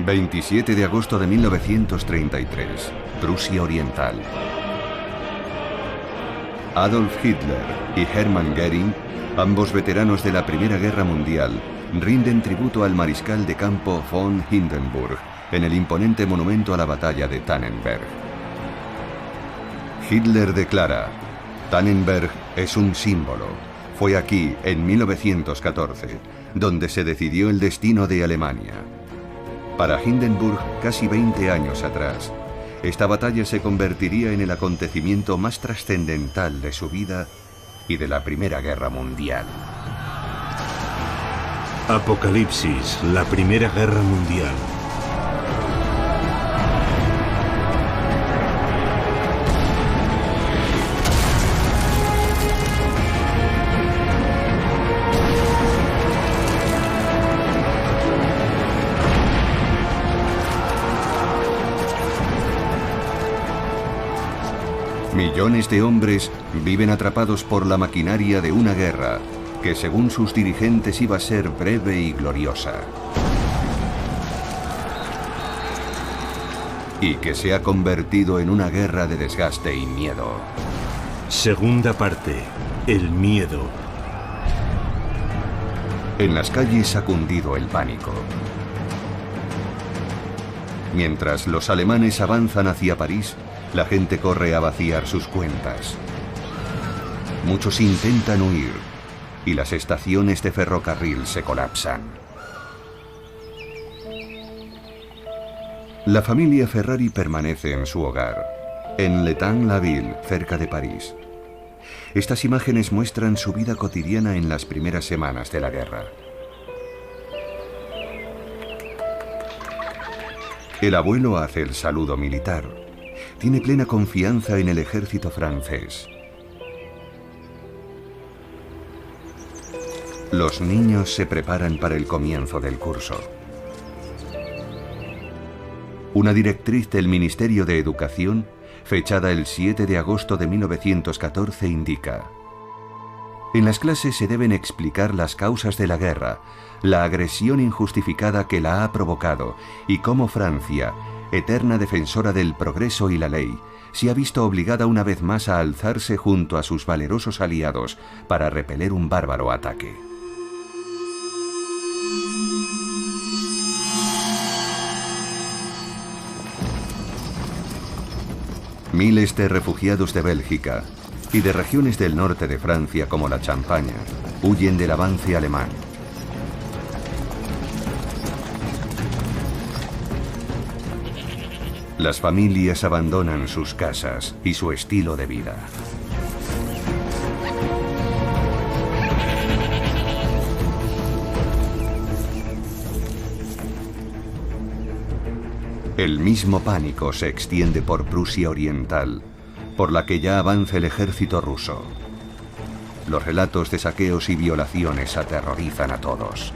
...27 de agosto de 1933... Prusia Oriental. Adolf Hitler y Hermann Göring, ambos veteranos de la Primera Guerra Mundial, rinden tributo al mariscal de campo von Hindenburg en el imponente monumento a la batalla de Tannenberg. Hitler declara: Tannenberg es un símbolo. Fue aquí, en 1914, donde se decidió el destino de Alemania. Para Hindenburg, casi 20 años atrás, esta batalla se convertiría en el acontecimiento más trascendental de su vida y de la Primera Guerra Mundial. Apocalipsis, la Primera Guerra Mundial. Millones de hombres viven atrapados por la maquinaria de una guerra que, según sus dirigentes, iba a ser breve y gloriosa. Y que se ha convertido en una guerra de desgaste y miedo. Segunda parte, el miedo. En las calles ha cundido el pánico. Mientras los alemanes avanzan hacia París, la gente corre a vaciar sus cuentas. Muchos intentan huir y las estaciones de ferrocarril se colapsan. La familia Ferrari permanece en su hogar, en L'Étang-la-Ville, cerca de París. Estas imágenes muestran su vida cotidiana en las primeras semanas de la guerra. El abuelo hace el saludo militar. Tiene plena confianza en el ejército francés. Los niños se preparan para el comienzo del curso. Una directriz del Ministerio de Educación, fechada el 7 de agosto de 1914, indica: en las clases se deben explicar las causas de la guerra, la agresión injustificada que la ha provocado y cómo Francia, eterna defensora del progreso y la ley, se ha visto obligada una vez más a alzarse junto a sus valerosos aliados para repeler un bárbaro ataque. Miles de refugiados de Bélgica y de regiones del norte de Francia como la Champaña huyen del avance alemán. Las familias abandonan sus casas y su estilo de vida. El mismo pánico se extiende por Prusia Oriental, por la que ya avanza el ejército ruso. Los relatos de saqueos y violaciones aterrorizan a todos.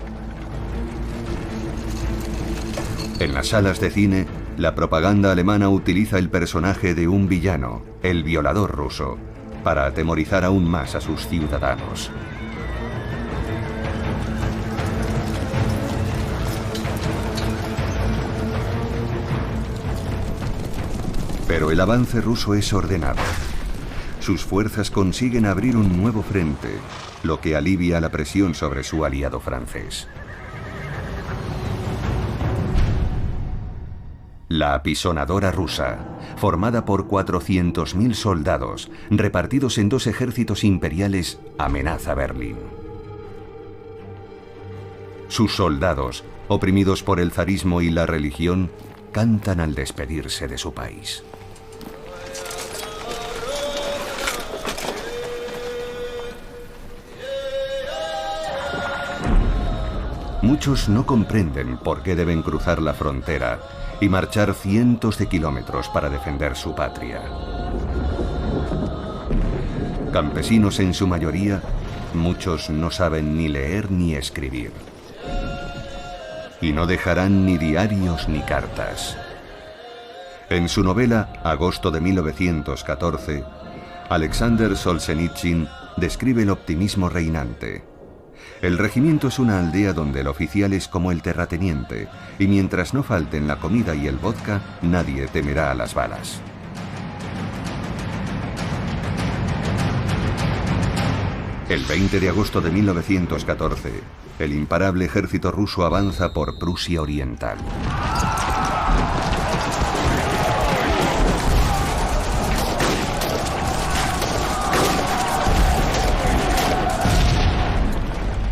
En las salas de cine, la propaganda alemana utiliza el personaje de un villano, el violador ruso, para atemorizar aún más a sus ciudadanos. Pero el avance ruso es ordenado. Sus fuerzas consiguen abrir un nuevo frente, lo que alivia la presión sobre su aliado francés. La apisonadora rusa, formada por 400.000 soldados, repartidos en 2 ejércitos imperiales, amenaza Berlín. Sus soldados, oprimidos por el zarismo y la religión, cantan al despedirse de su país. Muchos no comprenden por qué deben cruzar la frontera y marchar cientos de kilómetros para defender su patria. Campesinos en su mayoría, muchos no saben ni leer ni escribir. y no dejarán ni diarios ni cartas. En su novela Agosto de 1914, Alexander Solzhenitsyn describe el optimismo reinante. El regimiento es una aldea donde el oficial es como el terrateniente, y mientras no falten la comida y el vodka, nadie temerá a las balas. El 20 de agosto de 1914, el imparable ejército ruso avanza por Prusia Oriental.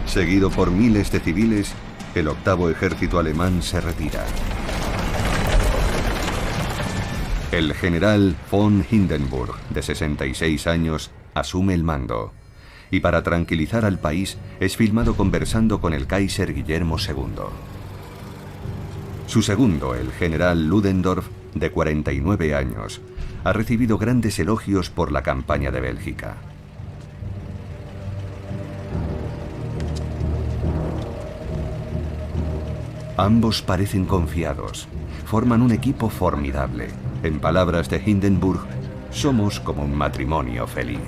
Seguido por miles de civiles, el octavo ejército alemán se retira. El general von Hindenburg, de 66 años, asume el mando. Y para tranquilizar al país, es filmado conversando con el Kaiser Guillermo II. Su segundo, el general Ludendorff, de 49 años, ha recibido grandes elogios por la campaña de Bélgica. Ambos parecen confiados, forman un equipo formidable. En palabras de Hindenburg, somos como un matrimonio feliz.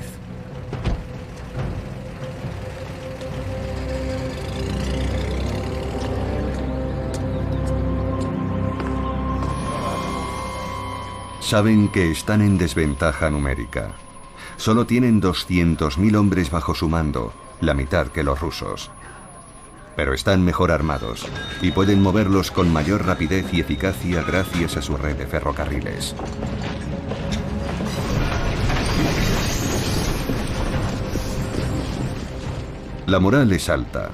Saben que están en desventaja numérica. Solo tienen 200.000 hombres bajo su mando, la mitad que los rusos. Pero están mejor armados y pueden moverlos con mayor rapidez y eficacia gracias a su red de ferrocarriles. La moral es alta.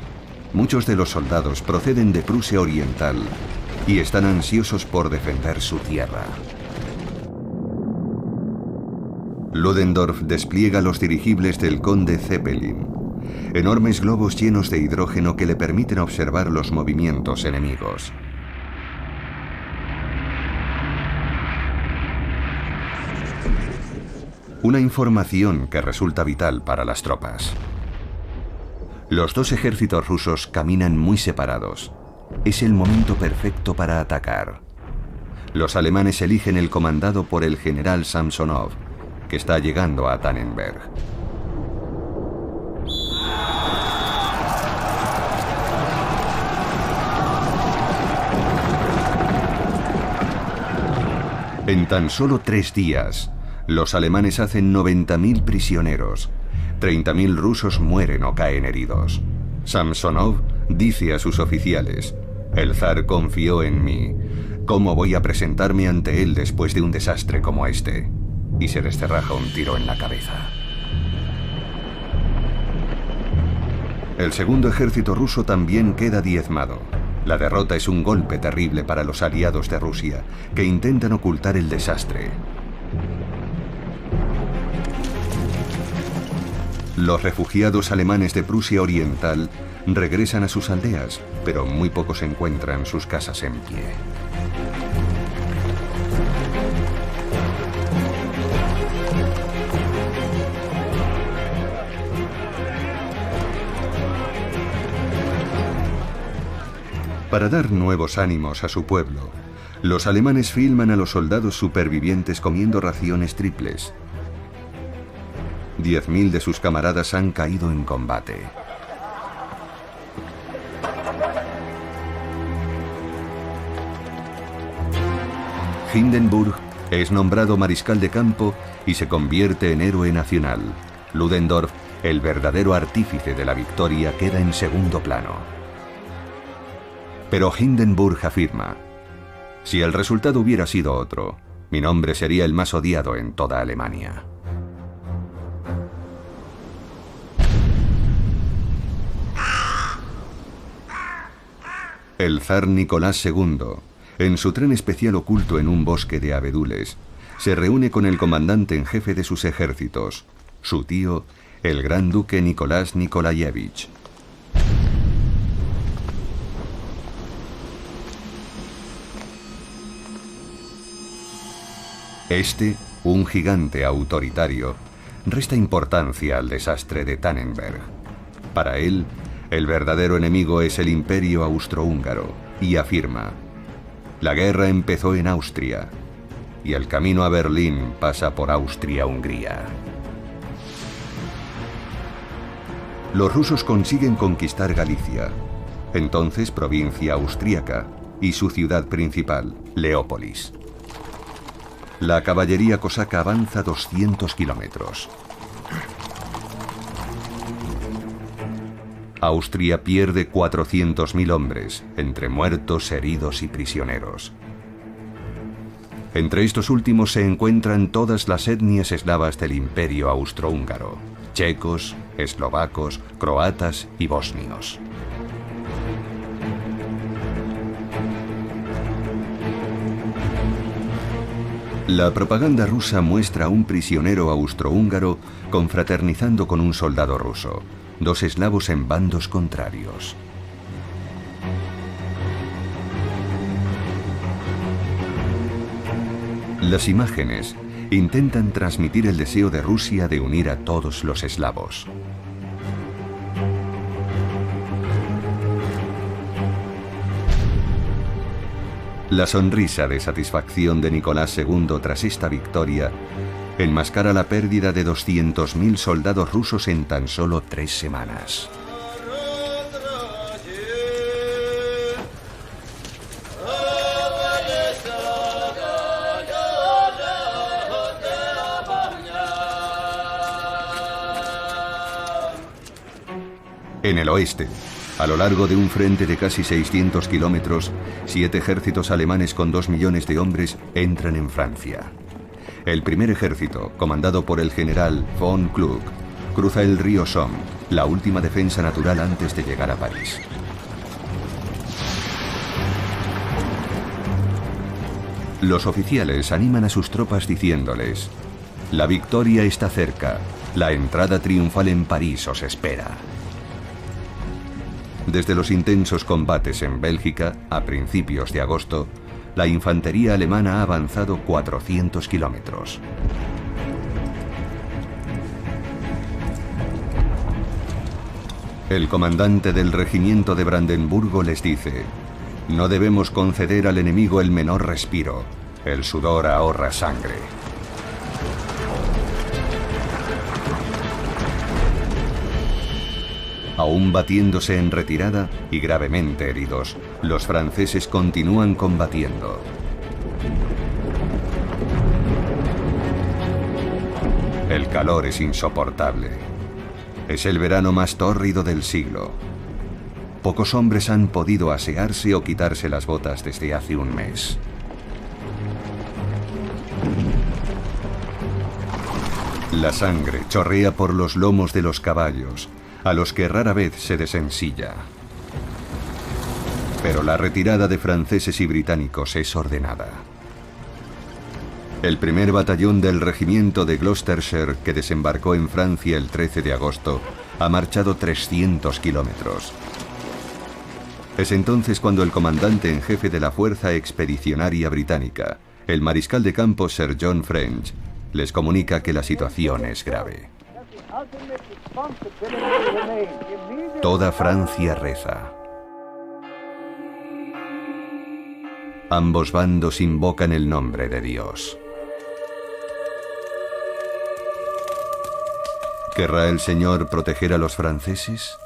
Muchos de los soldados proceden de Prusia Oriental y están ansiosos por defender su tierra. Ludendorff despliega los dirigibles del conde Zeppelin, enormes globos llenos de hidrógeno que le permiten observar los movimientos enemigos. Una información que resulta vital para las tropas. Los dos ejércitos rusos caminan muy separados. Es el momento perfecto para atacar. Los alemanes eligen el comandado por el general Samsonov, que está llegando a Tannenberg. En tan solo 3 días, los alemanes hacen 90.000 prisioneros. 30.000 rusos mueren o caen heridos. Samsonov dice a sus oficiales: el zar confió en mí. ¿Cómo voy a presentarme ante él después de un desastre como este? Y se descerraja un tiro en la cabeza. El segundo ejército ruso también queda diezmado. La derrota es un golpe terrible para los aliados de Rusia, que intentan ocultar el desastre. Los refugiados alemanes de Prusia Oriental regresan a sus aldeas, pero muy pocos encuentran sus casas en pie. Para dar nuevos ánimos a su pueblo, los alemanes filman a los soldados supervivientes comiendo raciones triples. 10.000 de sus camaradas han caído en combate. Hindenburg es nombrado mariscal de campo y se convierte en héroe nacional. Ludendorff, el verdadero artífice de la victoria, queda en segundo plano. Pero Hindenburg afirma: si el resultado hubiera sido otro, mi nombre sería el más odiado en toda Alemania. El zar Nicolás II, en su tren especial oculto en un bosque de abedules, se reúne con el comandante en jefe de sus ejércitos, su tío, el gran duque Nicolás Nikolayevich. Este, un gigante autoritario, resta importancia al desastre de Tannenberg. Para él, El verdadero enemigo es el Imperio Austrohúngaro y afirma: la guerra empezó en Austria y el camino a Berlín pasa por Austria-Hungría. Los rusos consiguen conquistar Galicia, entonces provincia austríaca, y su ciudad principal, Leópolis. La caballería cosaca avanza 200 kilómetros. Austria pierde 400.000 hombres, entre muertos, heridos y prisioneros. Entre estos últimos se encuentran todas las etnias eslavas del Imperio Austrohúngaro: checos, eslovacos, croatas y bosnios. La propaganda rusa muestra a un prisionero austrohúngaro confraternizando con un soldado ruso, dos eslavos en bandos contrarios. Las imágenes intentan transmitir el deseo de Rusia de unir a todos los eslavos. La sonrisa de satisfacción de Nicolás II tras esta victoria enmascara la pérdida de 200.000 soldados rusos en tan solo 3 semanas. En el oeste, a lo largo de un frente de casi 600 kilómetros, 7 ejércitos alemanes con 2 millones de hombres entran en Francia. El primer ejército, comandado por el general von Kluck, cruza el río Somme, la última defensa natural antes de llegar a París. Los oficiales animan a sus tropas diciéndoles: la victoria está cerca, la entrada triunfal en París os espera. Desde los intensos combates en Bélgica, a principios de agosto, la infantería alemana ha avanzado 400 kilómetros. El comandante del regimiento de Brandenburgo les dice: no debemos conceder al enemigo el menor respiro. El sudor ahorra sangre. Aún batiéndose en retirada y gravemente heridos, los franceses continúan combatiendo. El calor es insoportable. Es el verano más tórrido del siglo. Pocos hombres han podido asearse o quitarse las botas desde hace un mes. La sangre chorrea por los lomos de los caballos, a los que rara vez se desensilla. Pero la retirada de franceses y británicos es ordenada. El primer batallón del regimiento de Gloucestershire, que desembarcó en Francia el 13 de agosto, ha marchado 300 kilómetros. Es entonces cuando el comandante en jefe de la Fuerza Expedicionaria Británica, el mariscal de campo Sir John French, les comunica que la situación es grave. Toda Francia reza. Ambos bandos invocan el nombre de Dios. ¿Querrá el Señor proteger a los franceses?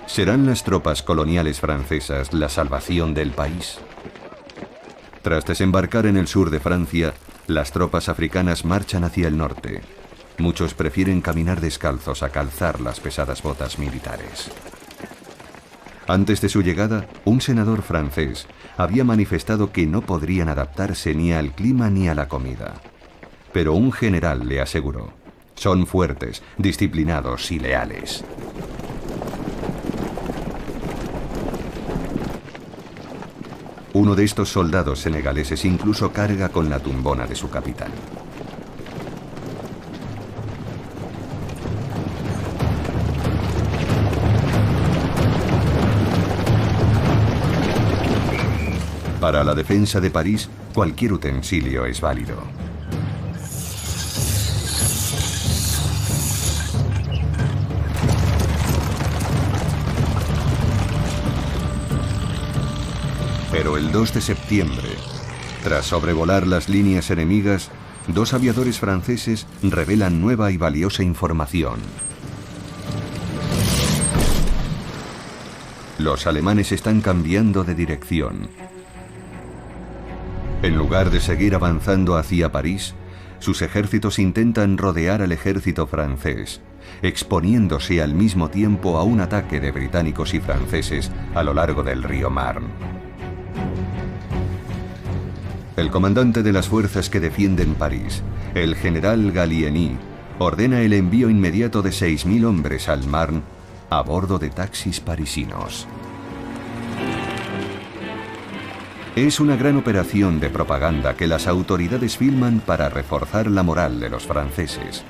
¿Serán las tropas coloniales francesas la salvación del país? Tras desembarcar en el sur de Francia, las tropas africanas marchan hacia el norte. Muchos prefieren caminar descalzos a calzar las pesadas botas militares. Antes de su llegada, un senador francés había manifestado que no podrían adaptarse ni al clima ni a la comida. Pero un general le aseguró: son fuertes, disciplinados y leales. Uno de estos soldados senegaleses incluso carga con la tumbona de su capitán. Para la defensa de París, cualquier utensilio es válido. Pero el 2 de septiembre, tras sobrevolar las líneas enemigas, 2 aviadores franceses revelan nueva y valiosa información. Los alemanes están cambiando de dirección. En lugar de seguir avanzando hacia París, sus ejércitos intentan rodear al ejército francés, exponiéndose al mismo tiempo a un ataque de británicos y franceses a lo largo del río Marne. El comandante de las fuerzas que defienden París, el general Gallieni, ordena el envío inmediato de 6.000 hombres al Marne a bordo de taxis parisinos. Es una gran operación de propaganda que las autoridades filman para reforzar la moral de los franceses.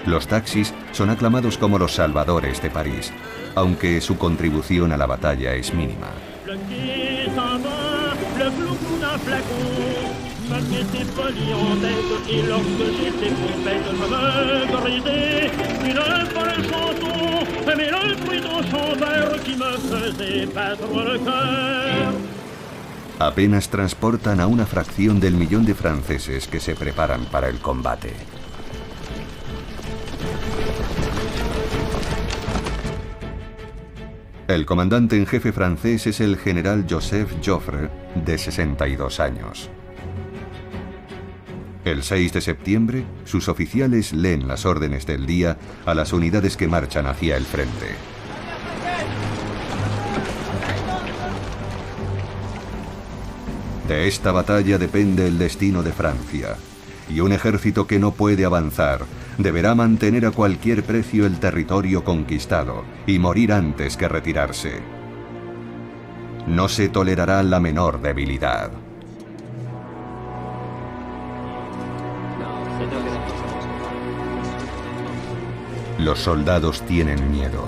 Los taxis son aclamados como los salvadores de París, aunque su contribución a la batalla es mínima. Apenas transportan a una fracción del millón de franceses que se preparan para el combate. El comandante en jefe francés es el general Joseph Joffre, de 62 años. El 6 de septiembre, sus oficiales leen las órdenes del día a las unidades que marchan hacia el frente. De esta batalla depende el destino de Francia, y un ejército que no puede avanzar deberá mantener a cualquier precio el territorio conquistado y morir antes que retirarse. No se tolerará la menor debilidad. Los soldados tienen miedo.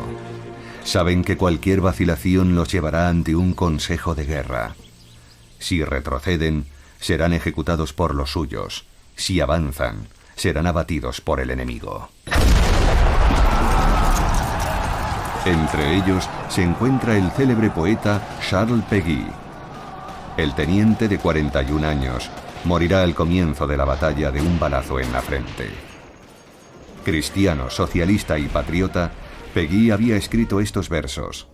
Saben que cualquier vacilación los llevará ante un consejo de guerra. Si retroceden, serán ejecutados por los suyos. Si avanzan, serán abatidos por el enemigo. Entre ellos se encuentra el célebre poeta Charles Péguy. El teniente de 41 años morirá al comienzo de la batalla de un balazo en la frente. Cristiano, socialista y patriota, Péguy había escrito estos versos: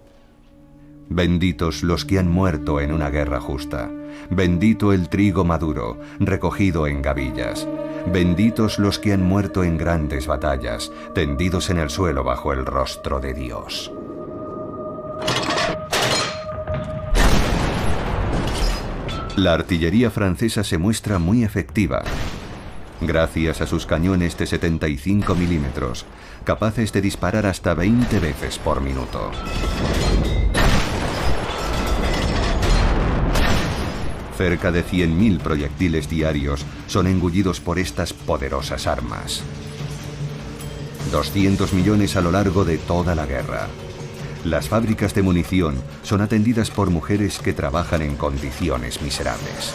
Benditos los que han muerto en una guerra justa. Bendito el trigo maduro, recogido en gavillas. Benditos los que han muerto en grandes batallas, tendidos en el suelo bajo el rostro de Dios. La artillería francesa se muestra muy efectiva, gracias a sus cañones de 75 milímetros, capaces de disparar hasta 20 veces por minuto. Cerca de 100.000 proyectiles diarios son engullidos por estas poderosas armas. 200 millones a lo largo de toda la guerra. Las fábricas de munición son atendidas por mujeres que trabajan en condiciones miserables.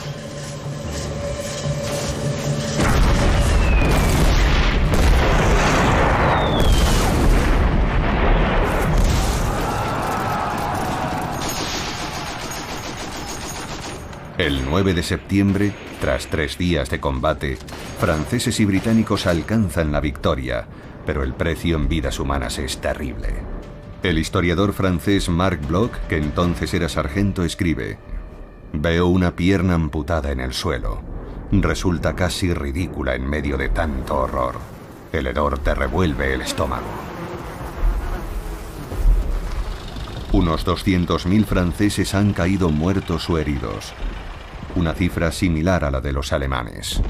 El 9 de septiembre, tras 3 días de combate, franceses y británicos alcanzan la victoria, pero el precio en vidas humanas es terrible. El historiador francés Marc Bloch, que entonces era sargento, escribe: «Veo una pierna amputada en el suelo. Resulta casi ridícula en medio de tanto horror. El hedor te revuelve el estómago». Unos 200.000 franceses han caído muertos o heridos, una cifra similar a la de los alemanes.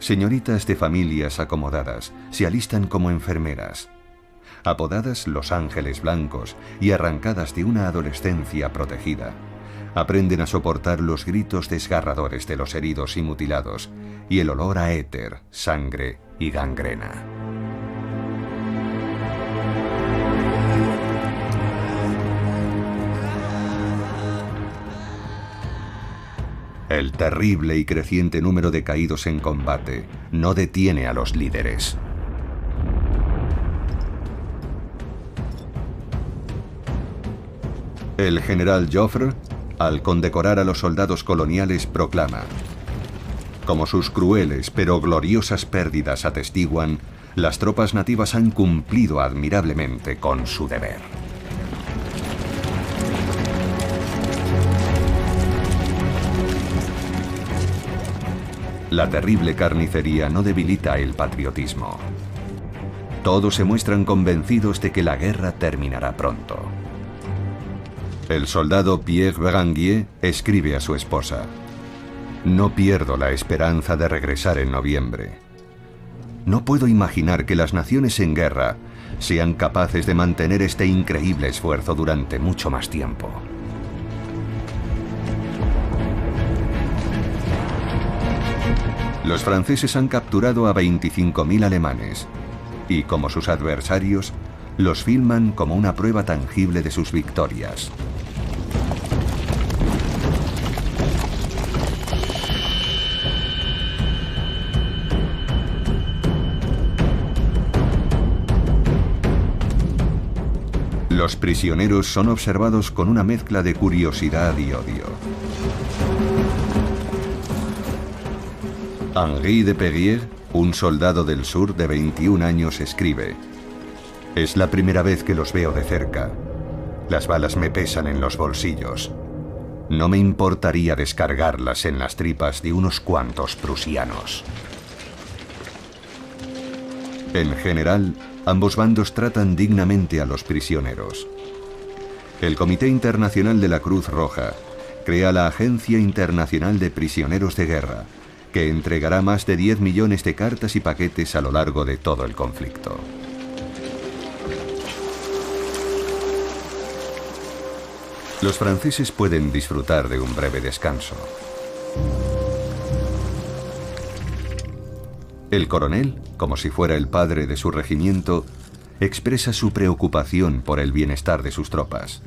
Señoritas de familias acomodadas se alistan como enfermeras, apodadas los ángeles blancos y arrancadas de una adolescencia protegida. Aprenden a soportar los gritos desgarradores de los heridos y mutilados y el olor a éter, sangre y gangrena. El terrible y creciente número de caídos en combate no detiene a los líderes. El general Joffre, al condecorar a los soldados coloniales, proclama: como sus crueles pero gloriosas pérdidas atestiguan, las tropas nativas han cumplido admirablemente con su deber. La terrible carnicería no debilita el patriotismo. Todos se muestran convencidos de que la guerra terminará pronto. El soldado Pierre Berenguer escribe a su esposa: no pierdo la esperanza de regresar en noviembre. No puedo imaginar que las naciones en guerra sean capaces de mantener este increíble esfuerzo durante mucho más tiempo. Los franceses han capturado a 25.000 alemanes y, como sus adversarios, los filman como una prueba tangible de sus victorias. Los prisioneros son observados con una mezcla de curiosidad y odio. Henri de Perrier, un soldado del sur de 21 años, escribe: es la primera vez que los veo de cerca. Las balas me pesan en los bolsillos. No me importaría descargarlas en las tripas de unos cuantos prusianos. En general, ambos bandos tratan dignamente a los prisioneros. El Comité Internacional de la Cruz Roja crea la Agencia Internacional de Prisioneros de Guerra, que entregará más de 10 millones de cartas y paquetes a lo largo de todo el conflicto. Los franceses pueden disfrutar de un breve descanso. El coronel, como si fuera el padre de su regimiento, expresa su preocupación por el bienestar de sus tropas.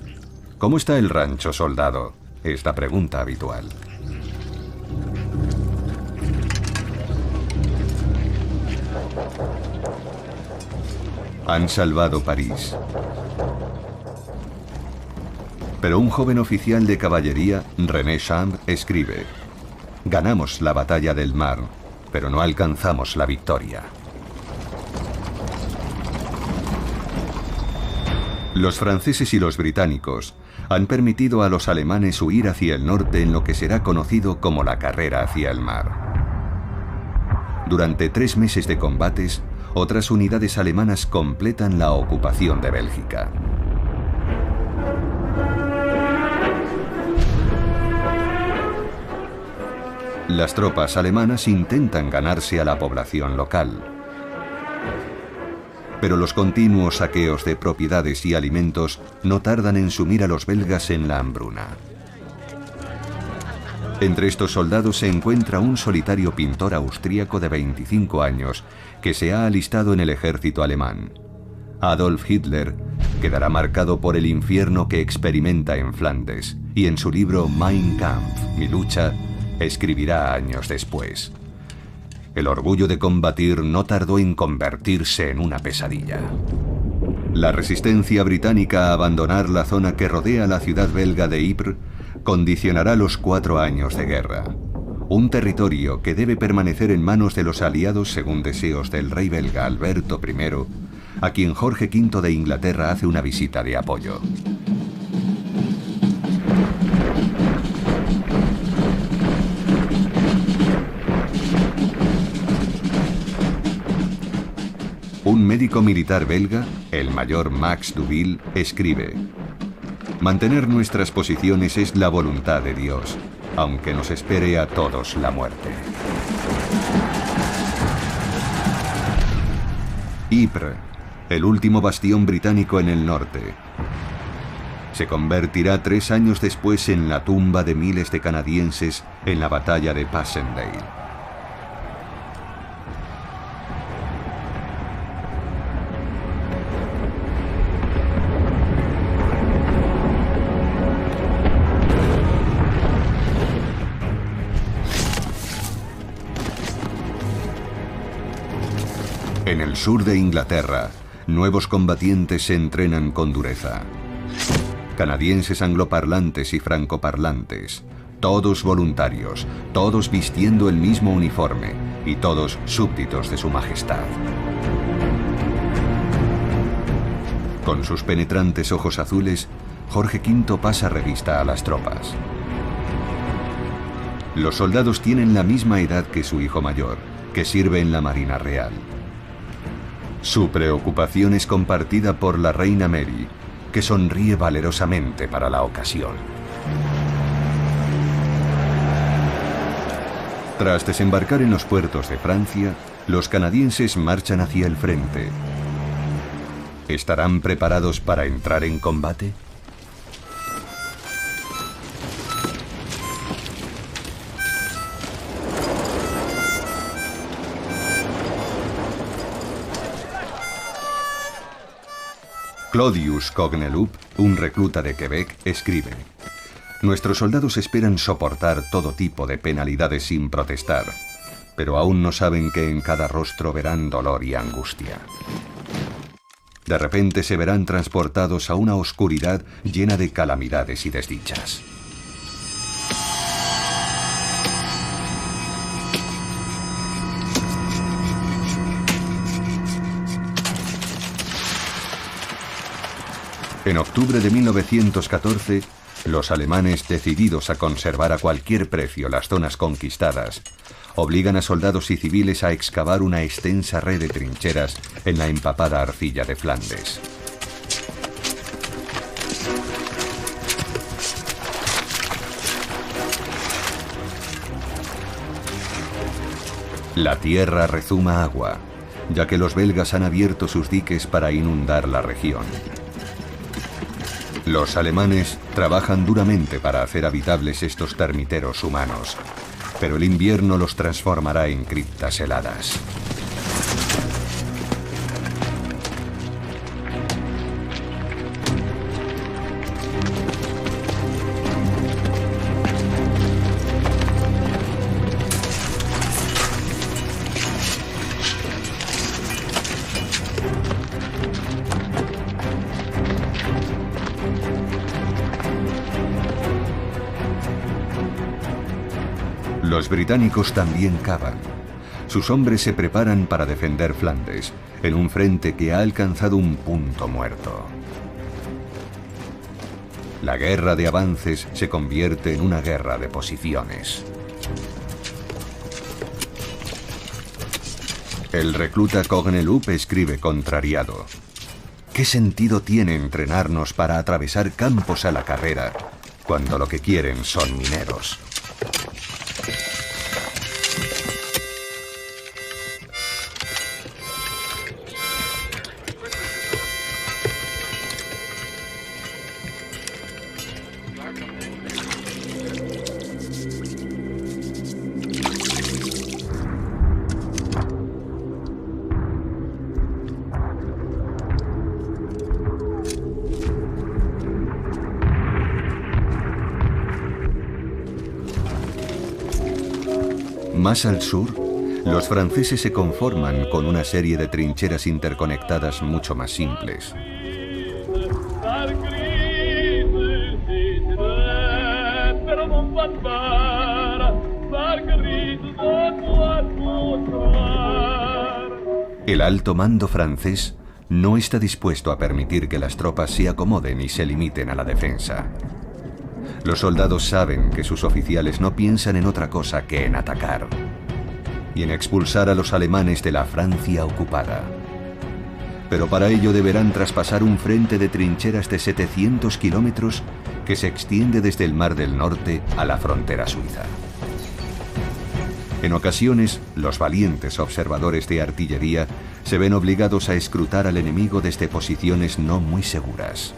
¿Cómo está el rancho, soldado?, es la pregunta habitual. Han salvado París. Pero un joven oficial de caballería, René Chambre, escribe: ganamos la batalla del Marne, pero no alcanzamos la victoria. Los franceses y los británicos han permitido a los alemanes huir hacia el norte en lo que será conocido como la carrera hacia el mar. Durante 3 meses de combates, otras unidades alemanas completan la ocupación de Bélgica. Las tropas alemanas intentan ganarse a la población local. Pero los continuos saqueos de propiedades y alimentos no tardan en sumir a los belgas en la hambruna. Entre estos soldados se encuentra un solitario pintor austríaco de 25 años que se ha alistado en el ejército alemán. Adolf Hitler quedará marcado por el infierno que experimenta en Flandes y en su libro Mein Kampf, mi lucha, escribirá años después: el orgullo de combatir no tardó en convertirse en una pesadilla. La resistencia británica a abandonar la zona que rodea la ciudad belga de Ypres condicionará los 4 años de guerra. Un territorio que debe permanecer en manos de los aliados según deseos del rey belga Alberto I, a quien Jorge V de Inglaterra hace una visita de apoyo. Un médico militar belga, el mayor Max Duville, escribe: mantener nuestras posiciones es la voluntad de Dios, aunque nos espere a todos la muerte. Ypres, el último bastión británico en el norte, se convertirá 3 años después en la tumba de miles de canadienses en la batalla de Passchendaele. En el sur de Inglaterra, nuevos combatientes se entrenan con dureza. canadienses angloparlantes y francoparlantes, todos voluntarios, todos vistiendo el mismo uniforme y todos súbditos de su majestad. Con sus penetrantes ojos azules, Jorge V pasa revista a las tropas. Los soldados tienen la misma edad que su hijo mayor, que sirve en la Marina Real. Su preocupación es compartida por la reina Mary, que sonríe valerosamente para la ocasión. Tras desembarcar en los puertos de Francia, los canadienses marchan hacia el frente. ¿Estarán preparados para entrar en combate? Claudius Cogneloup, un recluta de Quebec, escribe: nuestros soldados esperan soportar todo tipo de penalidades sin protestar, pero aún no saben que en cada rostro verán dolor y angustia. De repente se verán transportados a una oscuridad llena de calamidades y desdichas. En octubre de 1914, los alemanes, decididos a conservar a cualquier precio las zonas conquistadas, obligan a soldados y civiles a excavar una extensa red de trincheras en la empapada arcilla de Flandes. La tierra rezuma agua, ya que los belgas han abierto sus diques para inundar la región. Los alemanes trabajan duramente para hacer habitables estos termiteros humanos, pero el invierno los transformará en criptas heladas. Los británicos también cavan. Sus hombres se preparan para defender Flandes, en un frente que ha alcanzado un punto muerto. La guerra de avances se convierte en una guerra de posiciones. El recluta Cogneloup escribe contrariado: ¿qué sentido tiene entrenarnos para atravesar campos a la carrera, cuando lo que quieren son mineros? Más al sur, los franceses se conforman con una serie de trincheras interconectadas mucho más simples. El alto mando francés no está dispuesto a permitir que las tropas se acomoden y se limiten a la defensa. Los soldados saben que sus oficiales no piensan en otra cosa que en atacar y en expulsar a los alemanes de la Francia ocupada. Pero para ello deberán traspasar un frente de trincheras de 700 kilómetros que se extiende desde el Mar del Norte a la frontera suiza. En ocasiones, los valientes observadores de artillería se ven obligados a escrutar al enemigo desde posiciones no muy seguras.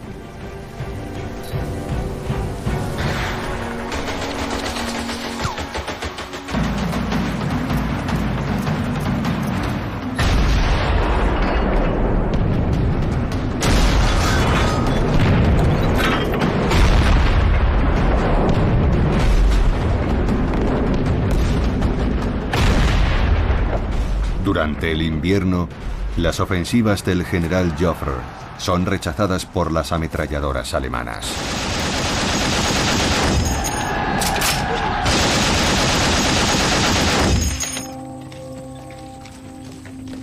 Durante el invierno, las ofensivas del general Joffre son rechazadas por las ametralladoras alemanas.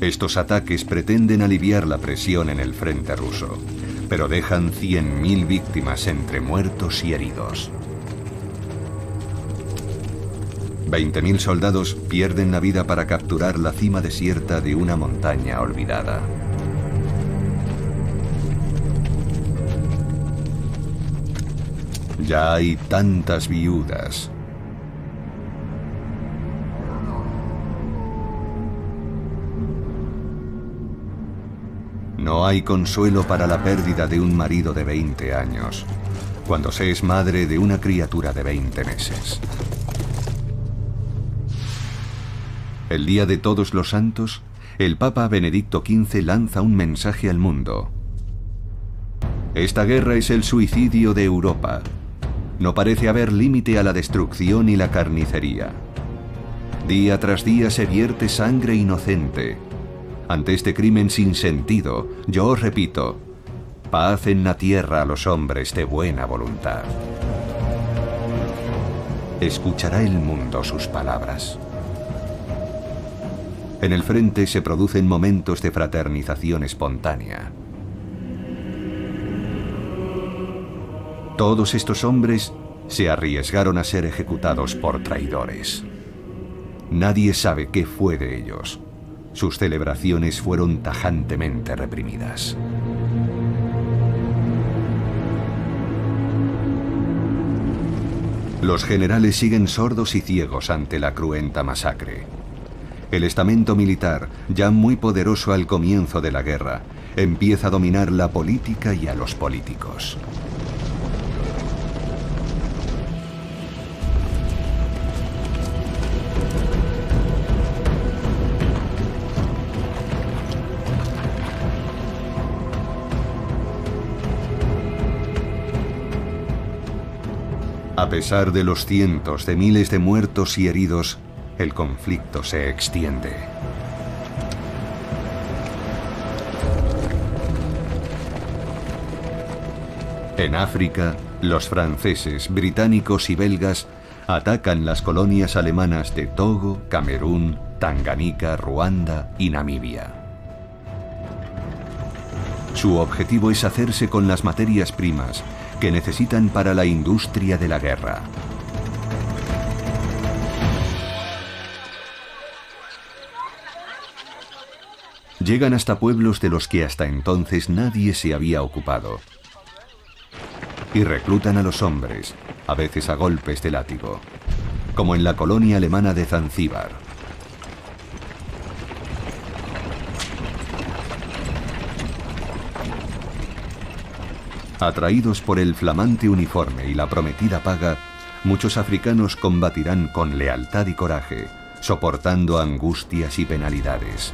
Estos ataques pretenden aliviar la presión en el frente ruso, pero dejan 100.000 víctimas entre muertos y heridos. 20.000 soldados pierden la vida para capturar la cima desierta de una montaña olvidada. Ya hay tantas viudas. No hay consuelo para la pérdida de un marido de 20 años, cuando se es madre de una criatura de 20 meses. El día de Todos los Santos, el Papa Benedicto XV lanza un mensaje al mundo. Esta guerra es el suicidio de Europa. No parece haber límite a la destrucción y la carnicería. Día tras día se vierte sangre inocente. Ante este crimen sin sentido, yo os repito, paz en la tierra a los hombres de buena voluntad. ¿Escuchará el mundo sus palabras? En el frente se producen momentos de fraternización espontánea. Todos estos hombres se arriesgaron a ser ejecutados por traidores. Nadie sabe qué fue de ellos. Sus celebraciones fueron tajantemente reprimidas. Los generales siguen sordos y ciegos ante la cruenta masacre. El estamento militar, ya muy poderoso al comienzo de la guerra, empieza a dominar la política y a los políticos. A pesar de los cientos de miles de muertos y heridos, el conflicto se extiende. En África, los franceses, británicos y belgas atacan las colonias alemanas de Togo, Camerún, Tanganica, Ruanda y Namibia. Su objetivo es hacerse con las materias primas que necesitan para la industria de la guerra. Llegan hasta pueblos de los que hasta entonces nadie se había ocupado. Y reclutan a los hombres, a veces a golpes de látigo, como en la colonia alemana de Zanzíbar. Atraídos por el flamante uniforme y la prometida paga, muchos africanos combatirán con lealtad y coraje, soportando angustias y penalidades.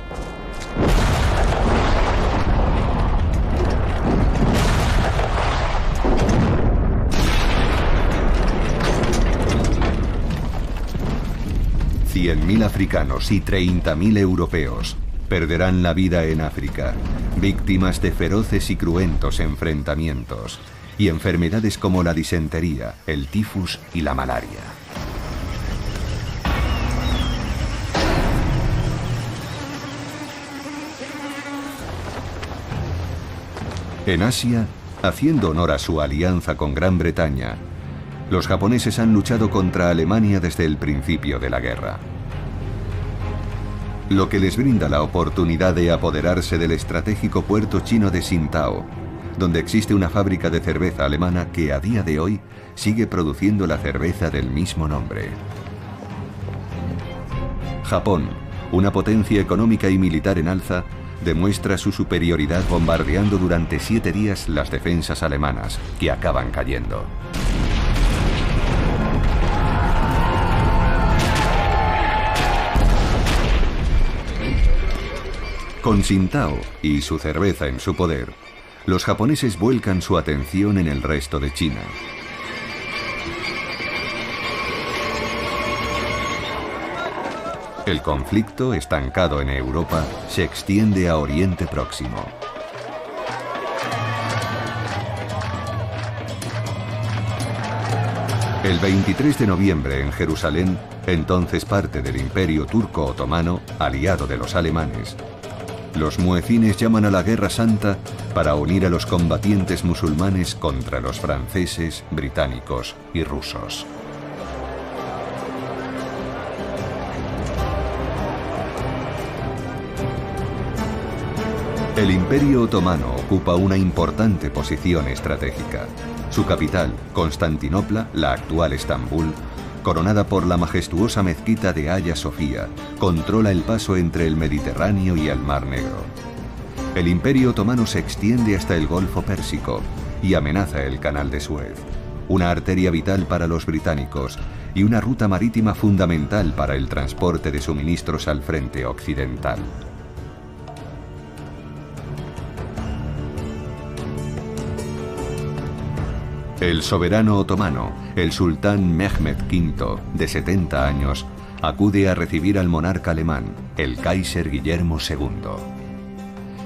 $100.000 africanos y 30.000 europeos perderán la vida en África, víctimas de feroces y cruentos enfrentamientos y enfermedades como la disentería, el tifus y la malaria. En Asia, haciendo honor a su alianza con Gran Bretaña, los japoneses han luchado contra Alemania desde el principio de la guerra, lo que les brinda la oportunidad de apoderarse del estratégico puerto chino de Qingdao, donde existe una fábrica de cerveza alemana que a día de hoy sigue produciendo la cerveza del mismo nombre. Japón, una potencia económica y militar en alza, demuestra su superioridad bombardeando durante 7 días las defensas alemanas, que acaban cayendo. Con Qingdao y su cerveza en su poder, los japoneses vuelcan su atención en el resto de China. El conflicto, estancado en Europa, se extiende a Oriente Próximo. El 23 de noviembre en Jerusalén, entonces parte del Imperio Turco Otomano, aliado de los alemanes, los muecines llaman a la Guerra Santa para unir a los combatientes musulmanes contra los franceses, británicos y rusos. El Imperio Otomano ocupa una importante posición estratégica. Su capital, Constantinopla, la actual Estambul, coronada por la majestuosa mezquita de Hagia Sofía, controla el paso entre el Mediterráneo y el Mar Negro. El Imperio Otomano se extiende hasta el Golfo Pérsico y amenaza el Canal de Suez, una arteria vital para los británicos y una ruta marítima fundamental para el transporte de suministros al frente occidental. El soberano otomano, el sultán Mehmed V, de 70 años, acude a recibir al monarca alemán, el Kaiser Guillermo II.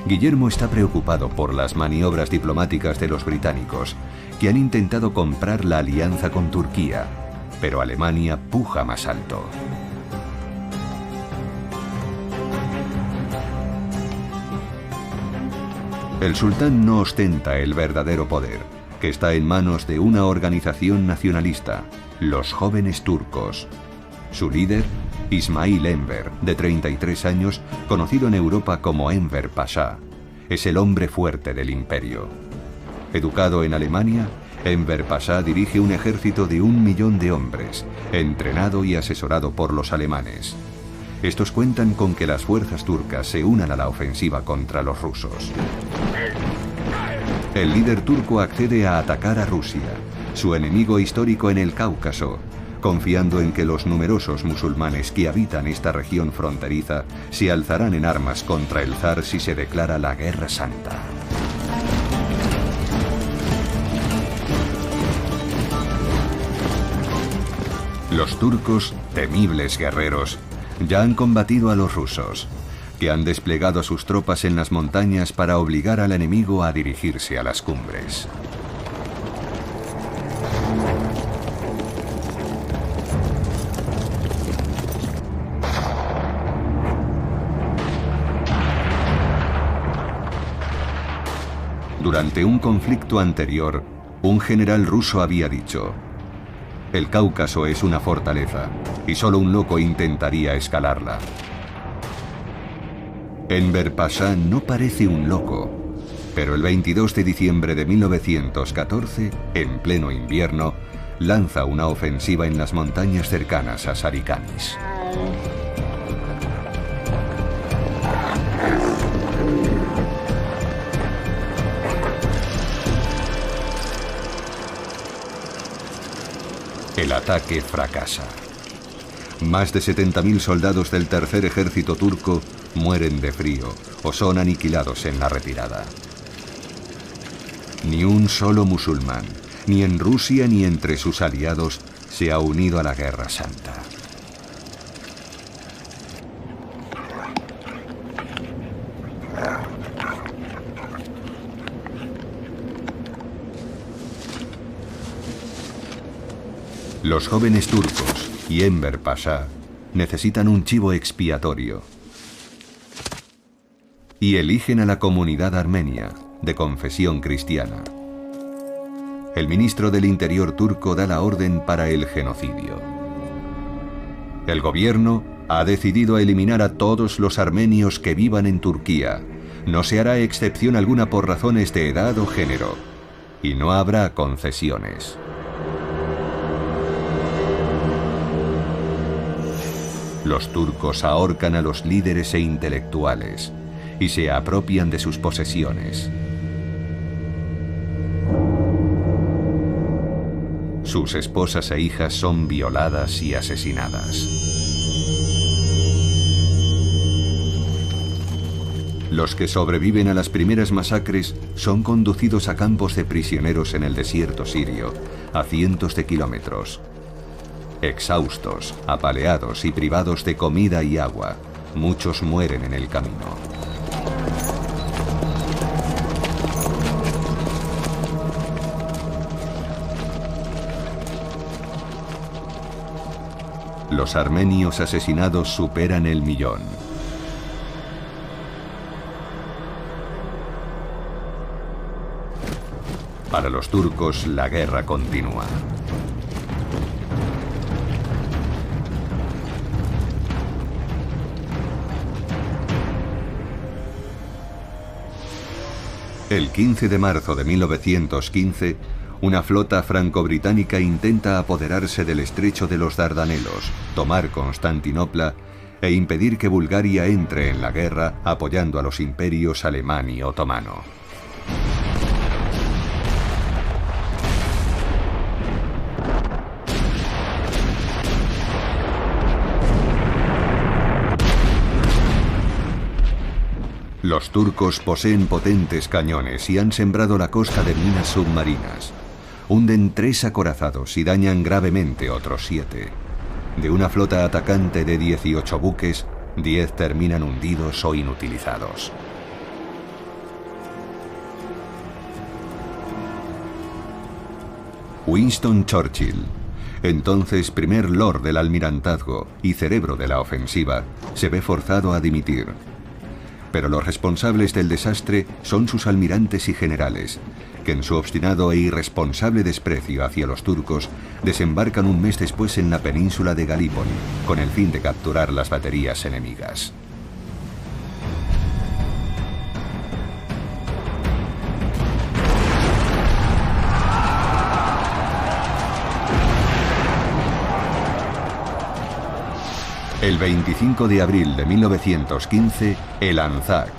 Guillermo está preocupado por las maniobras diplomáticas de los británicos, que han intentado comprar la alianza con Turquía, pero Alemania puja más alto. El sultán no ostenta el verdadero poder, que está en manos de una organización nacionalista, los Jóvenes Turcos. Su líder, Ismail Enver, de 33 años, conocido en Europa como Enver Pasha, es el hombre fuerte del imperio. Educado en Alemania, Enver Pasha dirige un ejército de 1 millón de hombres, entrenado y asesorado por los alemanes. Estos cuentan con que las fuerzas turcas se unan a la ofensiva contra los rusos. El líder turco accede a atacar a Rusia, su enemigo histórico en el Cáucaso, confiando en que los numerosos musulmanes que habitan esta región fronteriza se alzarán en armas contra el zar si se declara la Guerra Santa. Los turcos, temibles guerreros, ya han combatido a los rusos, que han desplegado sus tropas en las montañas para obligar al enemigo a dirigirse a las cumbres. Durante un conflicto anterior, un general ruso había dicho: "El Cáucaso es una fortaleza, y solo un loco intentaría escalarla". Enver Pasha no parece un loco, pero el 22 de diciembre de 1914, en pleno invierno, lanza una ofensiva en las montañas cercanas a Sarikanis. El ataque fracasa. Más de 70.000 soldados del tercer ejército turco mueren de frío o son aniquilados en la retirada. Ni un solo musulmán, ni en Rusia ni entre sus aliados, se ha unido a la Guerra Santa. Los jóvenes turcos y Enver Pasha necesitan un chivo expiatorio y eligen a la comunidad armenia, de confesión cristiana. El ministro del Interior turco da la orden para el genocidio. El gobierno ha decidido eliminar a todos los armenios que vivan en Turquía. No se hará excepción alguna por razones de edad o género, y no habrá concesiones. Los turcos ahorcan a los líderes e intelectuales y se apropian de sus posesiones. Sus esposas e hijas son violadas y asesinadas. Los que sobreviven a las primeras masacres son conducidos a campos de prisioneros en el desierto sirio, a cientos de kilómetros. Exhaustos, apaleados y privados de comida y agua, muchos mueren en el camino. Los armenios asesinados superan el 1.000.000. Para los turcos, la guerra continúa. El 15 de marzo de 1915, una flota franco-británica intenta apoderarse del estrecho de los Dardanelos, tomar Constantinopla e impedir que Bulgaria entre en la guerra apoyando a los imperios alemán y otomano. Los turcos poseen potentes cañones y han sembrado la costa de minas submarinas. Hunden 3 acorazados y dañan gravemente otros 7. De una flota atacante de 18 buques, 10 terminan hundidos o inutilizados. Winston Churchill, entonces primer lord del almirantazgo y cerebro de la ofensiva, se ve forzado a dimitir. Pero los responsables del desastre son sus almirantes y generales, que en su obstinado e irresponsable desprecio hacia los turcos desembarcan un mes después en la península de Galípoli, con el fin de capturar las baterías enemigas. El 25 de abril de 1915, el Anzac,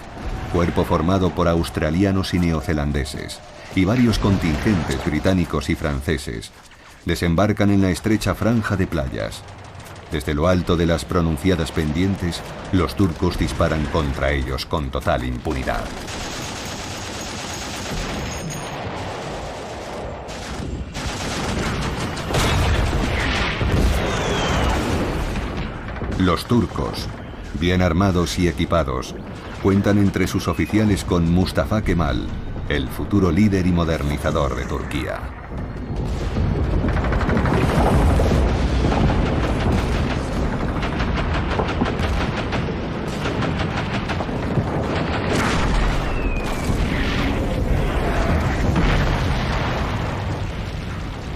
cuerpo formado por australianos y neozelandeses, y varios contingentes británicos y franceses, desembarcan en la estrecha franja de playas. Desde lo alto de las pronunciadas pendientes, los turcos disparan contra ellos con total impunidad. Los turcos, bien armados y equipados, cuentan entre sus oficiales con Mustafa Kemal, el futuro líder y modernizador de Turquía.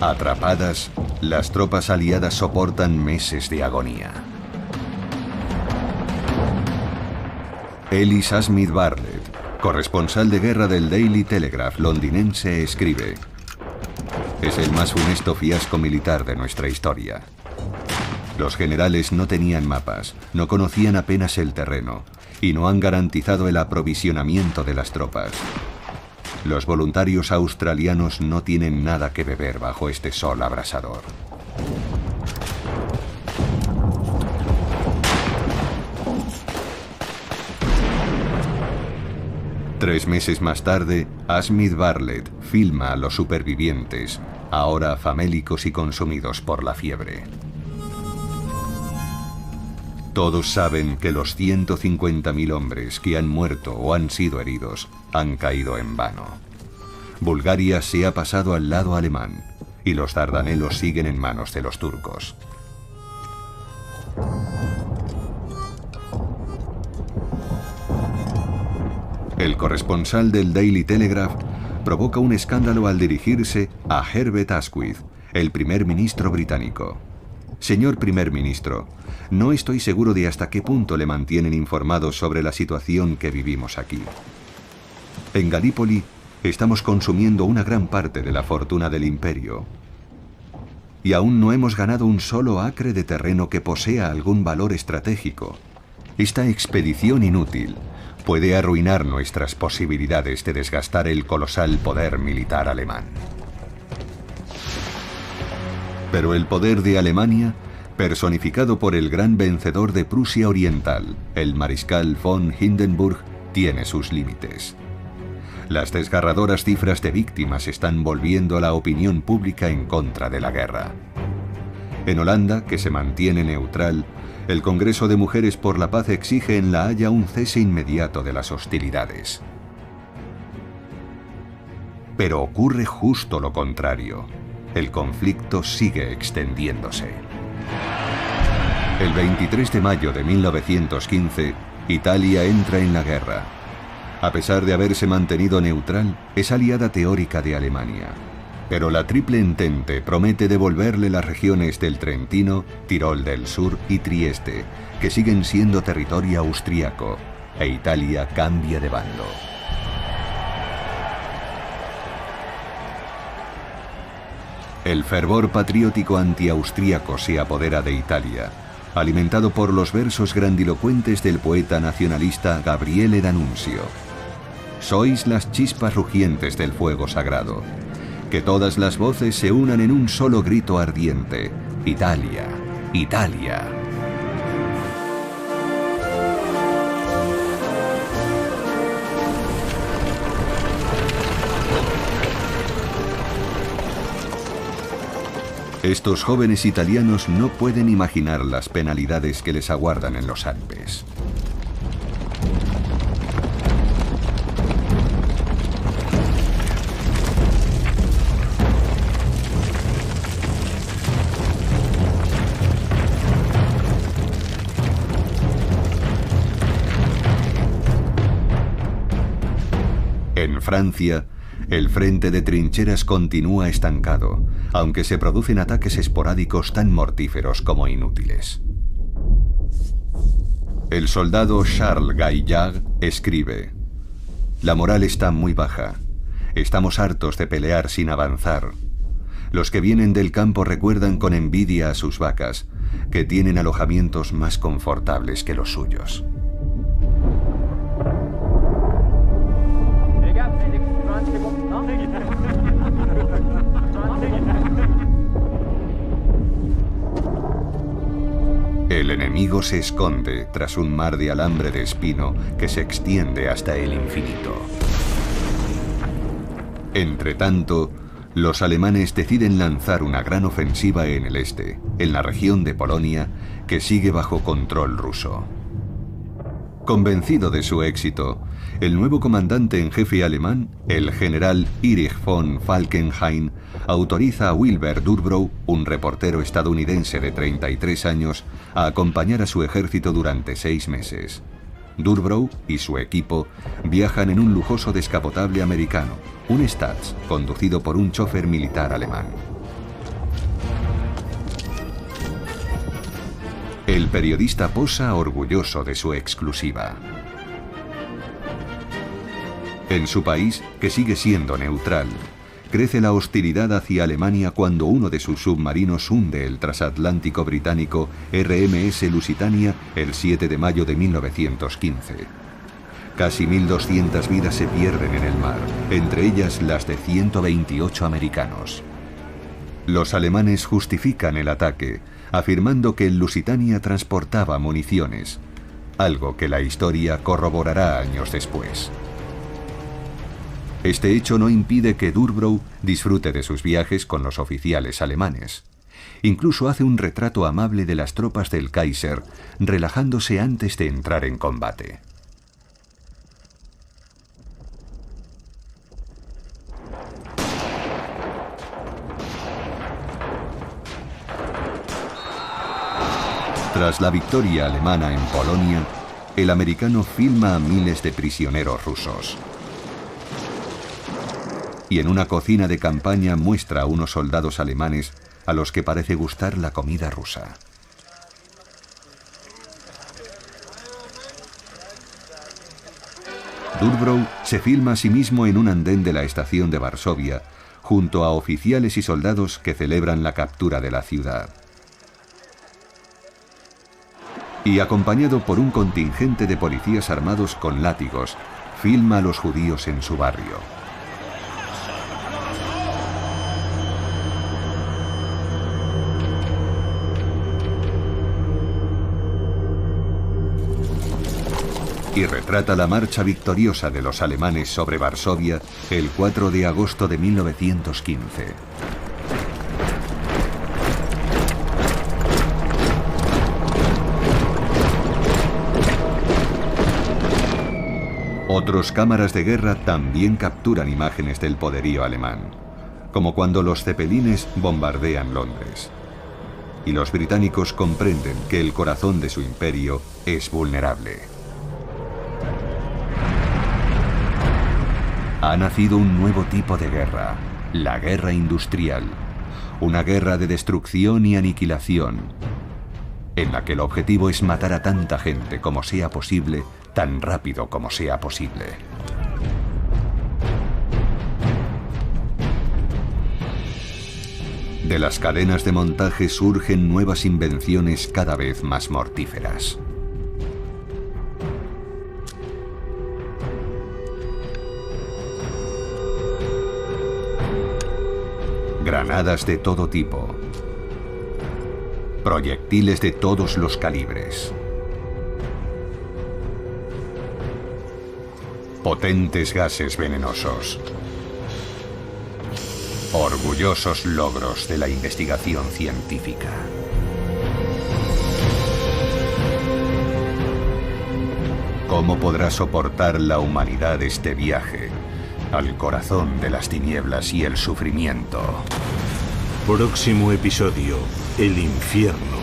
Atrapadas, las tropas aliadas soportan meses de agonía. Ellis Asmith Bartlett, corresponsal de guerra del Daily Telegraph londinense, escribe: «Es el más funesto fiasco militar de nuestra historia. Los generales no tenían mapas, no conocían apenas el terreno y no han garantizado el aprovisionamiento de las tropas. Los voluntarios australianos no tienen nada que beber bajo este sol abrasador». Tres meses más tarde, Asmith Bartlett filma a los supervivientes, ahora famélicos y consumidos por la fiebre. Todos saben que los 150.000 hombres que han muerto o han sido heridos han caído en vano. Bulgaria se ha pasado al lado alemán y los Dardanelos siguen en manos de los turcos. El corresponsal del Daily Telegraph provoca un escándalo al dirigirse a Herbert Asquith, el primer ministro británico. «Señor primer ministro, no estoy seguro de hasta qué punto le mantienen informado sobre la situación que vivimos aquí. En Galípoli estamos consumiendo una gran parte de la fortuna del imperio y aún no hemos ganado un solo acre de terreno que posea algún valor estratégico. Esta expedición inútil puede arruinar nuestras posibilidades de desgastar el colosal poder militar alemán». Pero el poder de Alemania, personificado por el gran vencedor de Prusia Oriental, el mariscal von Hindenburg, tiene sus límites. Las desgarradoras cifras de víctimas están volviendo a la opinión pública en contra de la guerra. En Holanda, que se mantiene neutral, el Congreso de Mujeres por la Paz exige en La Haya un cese inmediato de las hostilidades. Pero ocurre justo lo contrario. El conflicto sigue extendiéndose. El 23 de mayo de 1915, Italia entra en la guerra. A pesar de haberse mantenido neutral, es aliada teórica de Alemania. Pero la Triple Entente promete devolverle las regiones del Trentino, Tirol del Sur y Trieste, que siguen siendo territorio austriaco, e Italia cambia de bando. El fervor patriótico antiaustríaco se apodera de Italia, alimentado por los versos grandilocuentes del poeta nacionalista Gabriele D'Annunzio. Sois las chispas rugientes del fuego sagrado. Que todas las voces se unan en un solo grito ardiente. Italia, Italia. Estos jóvenes italianos no pueden imaginar las penalidades que les aguardan en los Alpes. En Francia, el frente de trincheras continúa estancado, aunque se producen ataques esporádicos tan mortíferos como inútiles. El soldado Charles Gaillard escribe: «La moral está muy baja. Estamos hartos de pelear sin avanzar. Los que vienen del campo recuerdan con envidia a sus vacas, que tienen alojamientos más confortables que los suyos». El enemigo se esconde tras un mar de alambre de espino que se extiende hasta el infinito. Entretanto, los alemanes deciden lanzar una gran ofensiva en el este, en la región de Polonia, que sigue bajo control ruso. Convencido de su éxito, el nuevo comandante en jefe alemán, el general Erich von Falkenhayn, autoriza a Wilbur Durbrow, un reportero estadounidense de 33 años, a acompañar a su ejército durante 6 meses. Durbrow y su equipo viajan en un lujoso descapotable americano, un Stats, conducido por un chofer militar alemán. El periodista posa orgulloso de su exclusiva. En su país, que sigue siendo neutral, crece la hostilidad hacia Alemania cuando uno de sus submarinos hunde el transatlántico británico RMS Lusitania el 7 de mayo de 1915. Casi 1.200 vidas se pierden en el mar, entre ellas las de 128 americanos. Los alemanes justifican el ataque, afirmando que el Lusitania transportaba municiones, algo que la historia corroborará años después. Este hecho no impide que Durbrow disfrute de sus viajes con los oficiales alemanes. Incluso hace un retrato amable de las tropas del Kaiser, relajándose antes de entrar en combate. Tras la victoria alemana en Polonia, el americano filma a miles de prisioneros rusos. Y en una cocina de campaña muestra a unos soldados alemanes a los que parece gustar la comida rusa. Durbrow se filma a sí mismo en un andén de la estación de Varsovia, junto a oficiales y soldados que celebran la captura de la ciudad. Y acompañado por un contingente de policías armados con látigos, filma a los judíos en su barrio. Y retrata la marcha victoriosa de los alemanes sobre Varsovia el 4 de agosto de 1915. Otros cámaras de guerra también capturan imágenes del poderío alemán, como cuando los cepelines bombardean Londres. y los británicos comprenden que el corazón de su imperio es vulnerable. Ha nacido un nuevo tipo de guerra, la guerra industrial, una guerra de destrucción y aniquilación, en la que el objetivo es matar a tanta gente como sea posible, tan rápido como sea posible. De las cadenas de montaje surgen nuevas invenciones cada vez más mortíferas. Granadas de todo tipo. Proyectiles de todos los calibres. Potentes gases venenosos. Orgullosos logros de la investigación científica. ¿Cómo podrá soportar la humanidad este viaje al corazón de las tinieblas y el sufrimiento? Próximo episodio: el infierno.